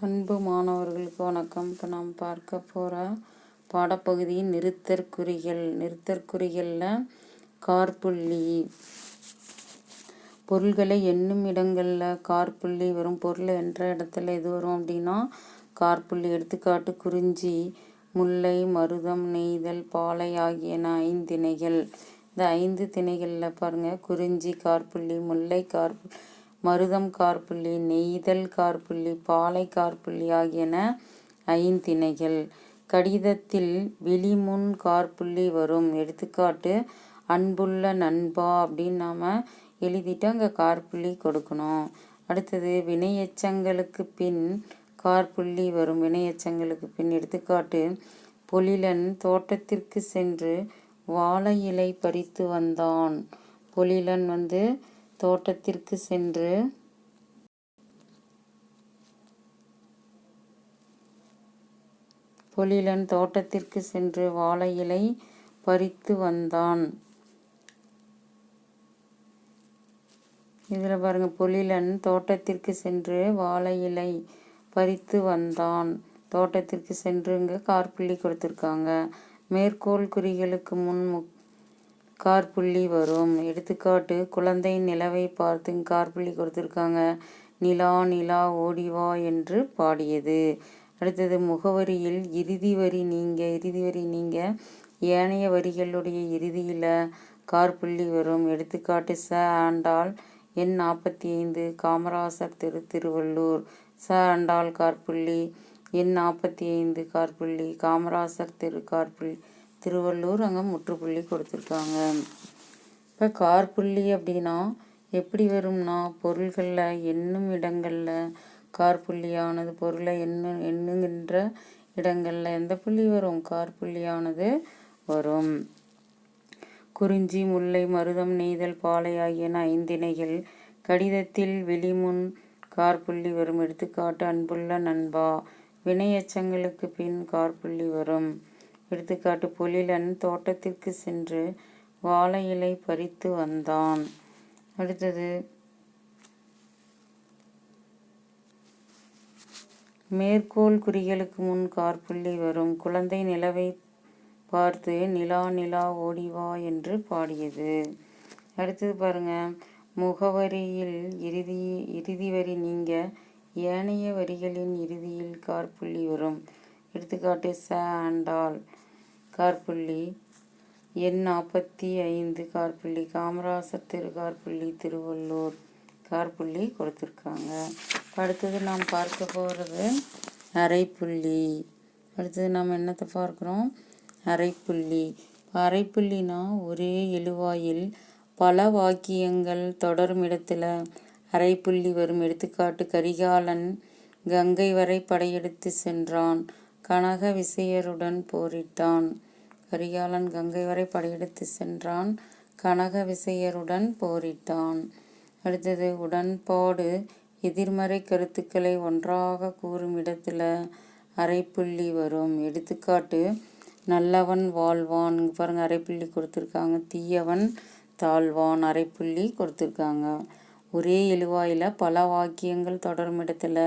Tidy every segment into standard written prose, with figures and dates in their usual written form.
அன்பு மாணவர்களுக்கு வணக்கம். இப்போ நாம் பார்க்க போகிற பாடப்பகுதியின் நிறுத்தற்குறிகளில் காற்புள்ளி. பொருள்களை எண்ணும் இடங்களில் காற்புள்ளி வரும். பொருள் என்ற இடத்துல எது வரும் அப்படின்னா காற்புள்ளி. எடுத்துக்காட்டு குறிஞ்சி, முல்லை, மருதம், நெய்தல், பாலை ஆகியன 5 திணைகள். இந்த 5 திணைகளில் பாருங்கள், குறிஞ்சி காற்புள்ளி, முல்லை மருதம் காற்புள்ளி, நெய்தல் காற்புள்ளி, பாலை காற்புள்ளி ஆகியன 5 திணைகள். கடிதத்தில் விழிமுன் காற்புள்ளி வரும். எடுத்துக்காட்டு அன்புள்ள நண்பா அப்படின்னு நாம் எழுதிட்டு அங்கே காற்புள்ளி கொடுக்கணும். அடுத்தது வினையெச்சங்களுக்கு பின் காற்புள்ளி வரும். வினையெச்சங்களுக்கு பின் எடுத்துக்காட்டு பொழிலன் தோட்டத்திற்கு சென்று வாழை இலை பறித்து வந்தான். பொழிலன் தோட்டத்திற்கு சென்று வாழை இலை பறித்து வந்தான். இதில் பாருங்கள், பொழிலன் தோட்டத்திற்கு சென்று வாழை இலை பறித்து வந்தான். தோட்டத்திற்கு சென்றுங்க காற்புள்ளி கொடுத்துருக்காங்க. மேற்கோள் குறிகளுக்கு முன் காற்புள்ளி வரும். எடுத்துக்காட்டு குழந்தை நிலவை பார்த்து காற்புள்ளி கொடுத்துருக்காங்க. நிலா நிலா ஓடிவா என்று பாடியது. அடுத்தது முகவரியில் இறுதி வரி நீங்க ஏனைய வரிகளுடைய இறுதியில் காற்புள்ளி வரும். எடுத்துக்காட்டு ஆண்டாள் எண் 45 காமராசர் திருவள்ளூர். ஆண்டாள் காற்புள்ளி, எண் 45 காற்புள்ளி, காமராசர் காற்புள்ளி, திருவள்ளூர் அங்கே முற்றுப்புள்ளி கொடுத்துருக்காங்க. இப்போ காற்புள்ளி அப்படின்னா எப்படி வரும்னா, பொருள்களில் எண்ணும் இடங்களில் காற்புள்ளியானது பொருளை எண்ணுகின்ற இடங்களில் எந்த புள்ளி வரும்? காற்புள்ளியானது வரும். குறிஞ்சி, முல்லை, மருதம், நெய்தல், பாலை ஆகியன 5 திணைகள். கடிதத்தில் விழிமுன் காற்புள்ளி வரும். எடுத்துக்காட்டு அன்புள்ள நண்பா. வினையெச்சங்களுக்கு பின் காற்புள்ளி வரும். எடுத்துக்காட்டு பொழிலன் தோட்டத்திற்கு சென்று வாழை இலை பறித்து வந்தான். அடுத்தது மேற்கோள் குறிகளுக்கு முன் காற்புள்ளி வரும். குழந்தை நிலவை பார்த்து நிலா நிலா ஓடிவா என்று பாடியது. அடுத்தது பாருங்க, முகவரியில் இறுதி வரி நீங்க ஏனைய வரிகளின் இறுதியில் காற்புள்ளி வரும். எடுத்துக்காட்டு ஆண்டாள் காற்புள்ளி, எண் 45 காற்புள்ளி, காமராசர் காற்புள்ளி, திருவள்ளூர் காற்புள்ளி கொடுத்துருக்காங்க. அடுத்தது நாம் பார்க்க போகிறது அரைப்புள்ளி. அடுத்தது நாம் என்னத்தை பார்க்குறோம்? அரைப்புள்ளி. அரைப்புள்ளினா ஒரே எழுவாயில் பல வாக்கியங்கள் தொடரும் இடத்துல அரைப்புள்ளி வரும். எடுத்துக்காட்டு கரிகாலன் கங்கை வரை படையெடுத்து சென்றான். கனக விசயருடன் போரிட்டான். கரிகாலன் கங்கை வரை படையெடுத்து சென்றான். கனக விசயருடன் போரிட்டான். அடுத்தது உடன்பாடு எதிர்மறை கருத்துக்களை ஒன்றாக கூறும் இடத்துல அரைப்புள்ளி வரும். எடுத்துக்காட்டு நல்லவன் வாழ்வான். பாருங்கள், அரைப்புள்ளி கொடுத்துருக்காங்க. தீயவன் தாழ்வான், அரைப்புள்ளி கொடுத்துருக்காங்க. ஒரே எழுவாயில் பல வாக்கியங்கள் தொடரும் இடத்துல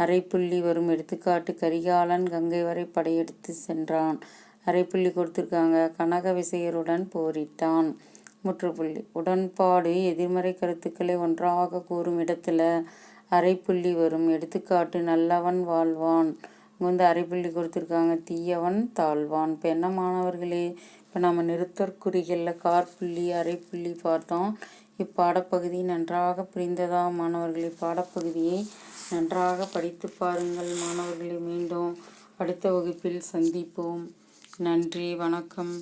அரைப்புள்ளி வரும். எடுத்துக்காட்டு கரிகாலன் கங்கை வரை படையெடுத்து சென்றான். அரைப்புள்ளி கொடுத்துருக்காங்க. கனக விசயருடன் போரிட்டான், முற்றுப்புள்ளி. உடன்பாடு எதிர்மறை கருத்துக்களை ஒன்றாக கூறும் இடத்துல அரைப்புள்ளி வரும். எடுத்துக்காட்டு நல்லவன் வாழ்வான். இங்கே அரைப்புள்ளி கொடுத்துருக்காங்க. தீயவன் தாழ்வான். இப்போ என்ன மாணவர்களே, இப்போ நம்ம நிறுத்தற்குறிகளில் காற்புள்ளி அரைப்புள்ளி பார்த்தோம். இப்பாடப்பகுதி நன்றாக புரிந்ததா மாணவர்களே? பாடப்பகுதியை நன்றாக படித்து பாருங்கள் மாணவர்களே. மீண்டும் அடுத்த வகுப்பில் சந்திப்போம். நன்றி, வணக்கம்.